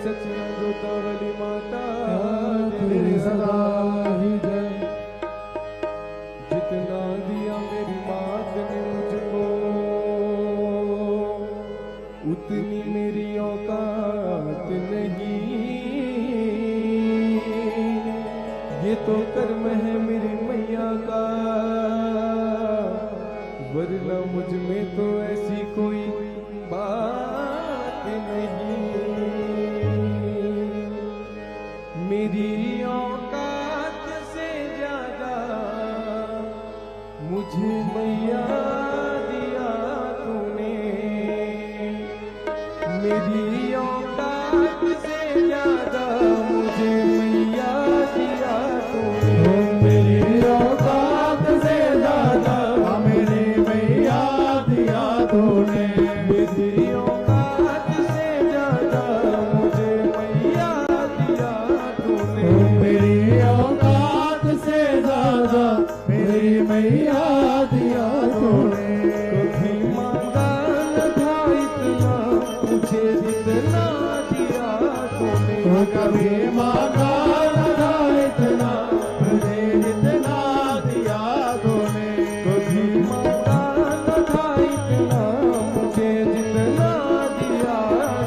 सच्ची अमृतावली माता तेरी सदा ही जय। जितना दिया मेरी मात ने मुझको उतनी मेरी औकात नहीं। ये तो कर्म है मेरी मैया का, वरना मुझ में तो ऐसी कोई बात नहीं। मेरी औकात से ज्यादा मुझे मैया दिया तूने। मेरी औकात से ज्यादा मुझे मैया दिया तूने। मेरी औकात से ज्यादा मेरी मैया दिया तूने। मेरी औकात से ज्यादा मुझे मैया दिया तूने। मेरी औकात से ज्यादा मेरी मैया दिया तूने। कभी मांगा न था इतना मुझे जितना दिया तूने। कभी मांगा न था इतना मुझे जितना दिया तूने। कभी मांगा न था इतना मुझे जितना दिया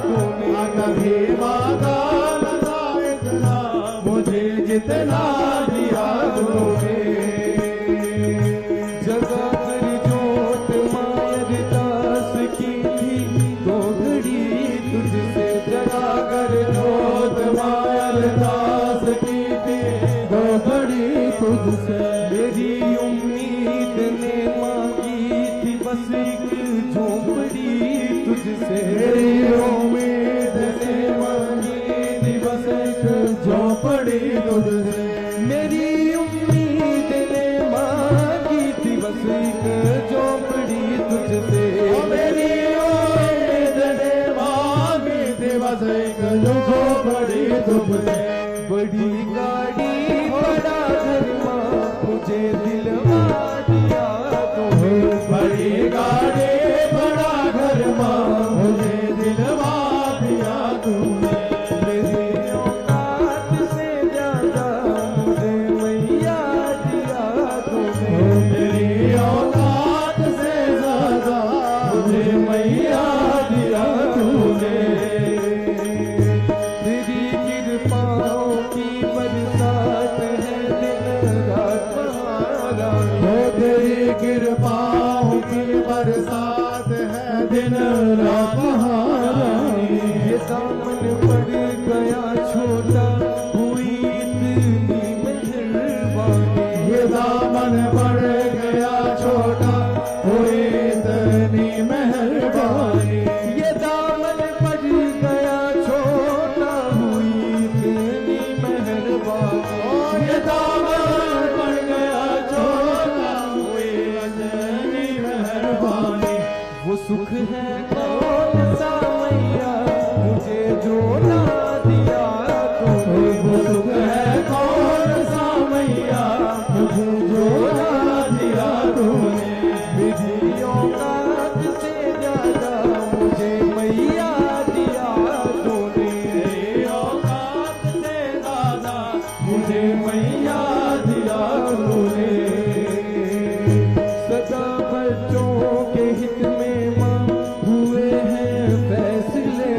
तूने। कभी मांगा न था इतना मुझे जितना दिया तूने। जगा कर जोत मायर दास की थी दो घड़ी तुझसे। जगा कर जोत मायर दास की थी दो घड़ी तुझसे। मेरी उम्मीद ने मांगी थी बस एक झोंपड़ी तुझसे। मेरी उम्मीद ने मांगी थी बस एक झोंपड़ी तुझसे। मेरी उम्मीद ने मांगी थी बस एक झोंपड़ी तुझसे। मेरी उम्मीद ने मांगी थी बस एक झोंपड़ी तुझसे। बड़ी गाड़ी बड़ा घर माँ मुझे दिलवा दिया तुम्हें। बड़ी गाड़ी बड़ा घर माँ मुझे दिलवा दिया तूने। मेरी औकात से ज्यादा मुझे मैया दिया तूने। मेरी औकात से ज्यादा मुझे मैया दिया तूने। तेरी कृपाओं की बरसात है दिन रात महारानी। हो तेरी कृपाओं की बरसात है दिन रात महारानी। ये दामन पड़ गया छोटा हुई इतनी मेहरबानी। ये दामन पड़ गया छोटा हुई इतनी मेहरबानी। ये दामन पड़ गया छोटा हुई इतनी मेहरबानी। ये दामन पड़ गया छोटा हुई इतनी मेहरबानी। वो सुख है कौन सा मैया मुझे जो ना दिया तूने। वो सुख है कौन सा मैया मुझे जो ना दिया तूने। मेरी औकात से ज्यादा मुझे मैया दिया तूने। मेरी औकात से ज्यादा मुझे मैया दिया तूने। सदा बच्चों के हित में माँ हुए हैं फैसले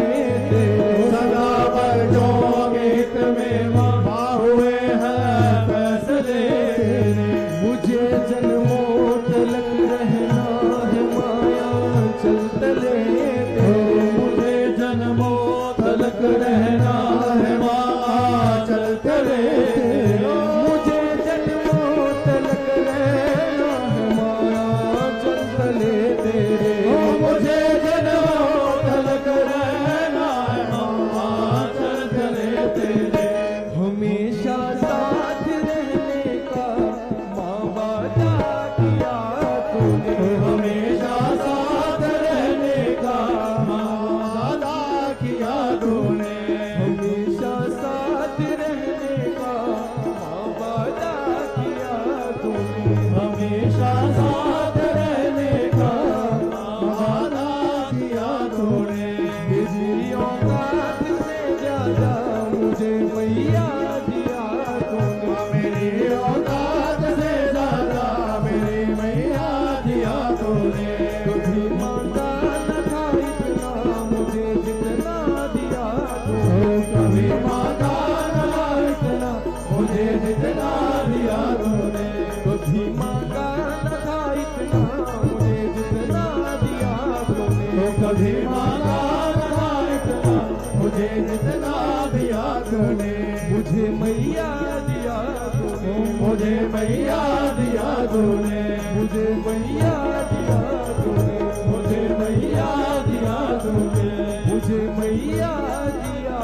मुझे मैया दिया तूने, मेरी औकात से ज्यादा मेरी मैया दिया तूने। कभी मांगा न था इतना मुझे जितना दिया तूने, कभी मांगा न था इतना मुझे जितना दिया तूने। कभी मांगा न था इतना मुझे जितना दिया तूने, कभी मांगा न था इतना मुझे जितना दिया तूने। मुझे मैया दिया तूने, मुझे मैया दिया तूने। मुझे मैया दिया तूने, मुझे मैया दिया तूने। मुझे मैया दिया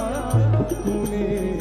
तूने।